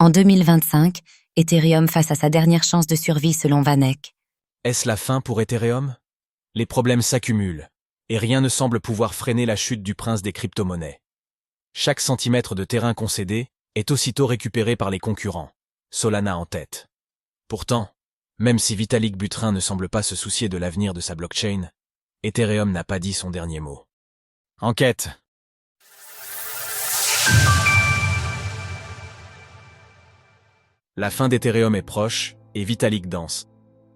En 2025, Ethereum face à sa dernière chance de survie selon Vanek. Est-ce la fin pour Ethereum? Les problèmes s'accumulent, et rien ne semble pouvoir freiner la chute du prince des crypto-monnaies. Chaque centimètre de terrain concédé est aussitôt récupéré par les concurrents, Solana en tête. Pourtant, même si Vitalik Buterin ne semble pas se soucier de l'avenir de sa blockchain, Ethereum n'a pas dit son dernier mot. Enquête. La fin d'Ethereum est proche, et Vitalik danse.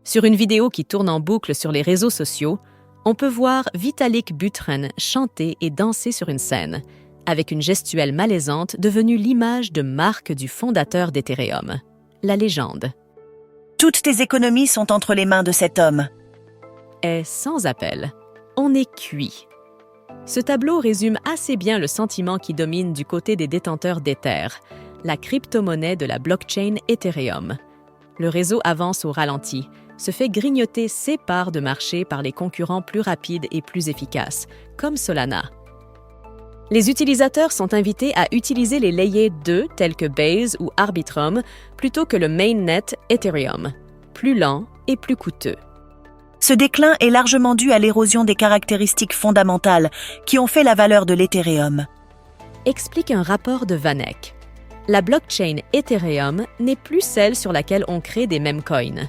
Sur une vidéo qui tourne en boucle sur les réseaux sociaux, on peut voir Vitalik Buterin chanter et danser sur une scène, avec une gestuelle malaisante devenue l'image de marque du fondateur d'Ethereum, la légende. Toutes tes économies sont entre les mains de cet homme. Est sans appel. On est cuit. Ce tableau résume assez bien le sentiment qui domine du côté des détenteurs d'Ether, la crypto-monnaie de la blockchain Ethereum. Le réseau avance au ralenti, se fait grignoter ses parts de marché par les concurrents plus rapides et plus efficaces, comme Solana. Les utilisateurs sont invités à utiliser les layers 2 tels que Base ou Arbitrum plutôt que le mainnet Ethereum, plus lent et plus coûteux. Ce déclin est largement dû à l'érosion des caractéristiques fondamentales qui ont fait la valeur de l'Ethereum. Explique un rapport de Vanek. La blockchain Ethereum n'est plus celle sur laquelle on crée des meme coins.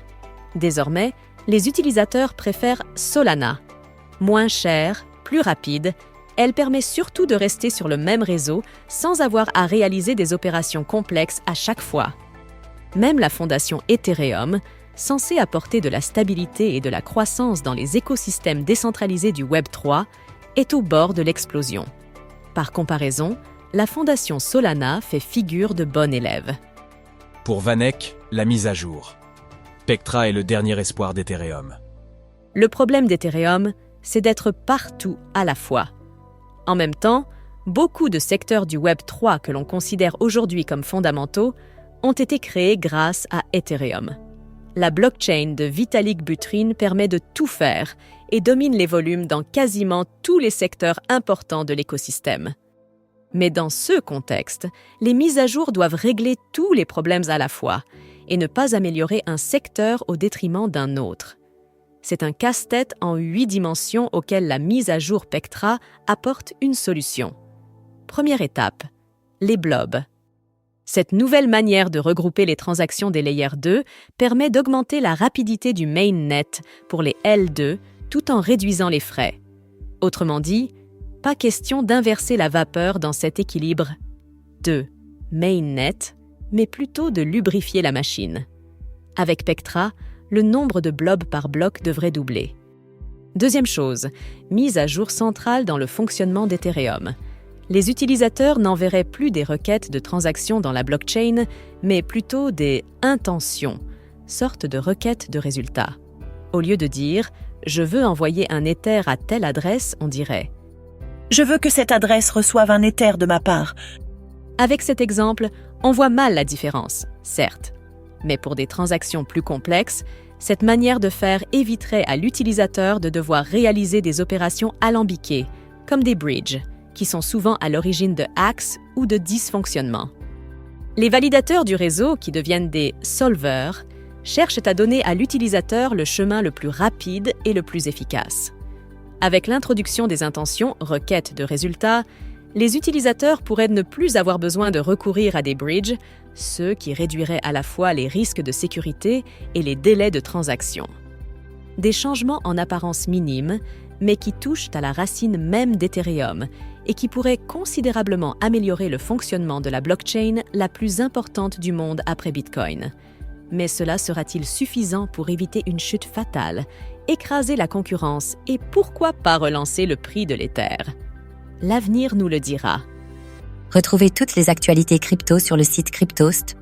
Désormais, les utilisateurs préfèrent Solana. Moins chère, plus rapide, elle permet surtout de rester sur le même réseau sans avoir à réaliser des opérations complexes à chaque fois. Même la fondation Ethereum, censée apporter de la stabilité et de la croissance dans les écosystèmes décentralisés du Web3, est au bord de l'explosion. Par comparaison, la fondation Solana fait figure de bon élève. Pour Vanek, la mise à jour. Pectra est le dernier espoir d'Ethereum. Le problème d'Ethereum, c'est d'être partout à la fois. En même temps, beaucoup de secteurs du Web3 que l'on considère aujourd'hui comme fondamentaux ont été créés grâce à Ethereum. La blockchain de Vitalik Buterin permet de tout faire et domine les volumes dans quasiment tous les secteurs importants de l'écosystème. Mais dans ce contexte, les mises à jour doivent régler tous les problèmes à la fois et ne pas améliorer un secteur au détriment d'un autre. C'est un casse-tête en 8 dimensions auquel la mise à jour Pectra apporte une solution. Première étape, les blobs. Cette nouvelle manière de regrouper les transactions des layers 2 permet d'augmenter la rapidité du mainnet pour les L2 tout en réduisant les frais. Autrement dit, pas question d'inverser la vapeur dans cet équilibre 2 mainnet, mais plutôt de lubrifier la machine. Avec Pectra, le nombre de blobs par bloc devrait doubler. Deuxième chose, mise à jour centrale dans le fonctionnement d'Ethereum. Les utilisateurs n'enverraient plus des requêtes de transactions dans la blockchain, mais plutôt des intentions, sorte de requêtes de résultats. Au lieu de dire « je veux envoyer un Ether à telle adresse », on dirait « je veux que cette adresse reçoive un Ether de ma part ». Avec cet exemple, on voit mal la différence, certes. Mais pour des transactions plus complexes, cette manière de faire éviterait à l'utilisateur de devoir réaliser des opérations alambiquées, comme des bridges, qui sont souvent à l'origine de hacks ou de dysfonctionnements. Les validateurs du réseau, qui deviennent des solvers, cherchent à donner à l'utilisateur le chemin le plus rapide et le plus efficace. Avec l'introduction des intentions, requêtes de résultats, les utilisateurs pourraient ne plus avoir besoin de recourir à des bridges, ce qui réduirait à la fois les risques de sécurité et les délais de transaction. Des changements en apparence minimes, mais qui touchent à la racine même d'Ethereum et qui pourraient considérablement améliorer le fonctionnement de la blockchain la plus importante du monde après Bitcoin. Mais cela sera-t-il suffisant pour éviter une chute fatale, écraser la concurrence et pourquoi pas relancer le prix de l'Ether? L'avenir nous le dira. Retrouvez toutes les actualités crypto sur le site cryptost.fr.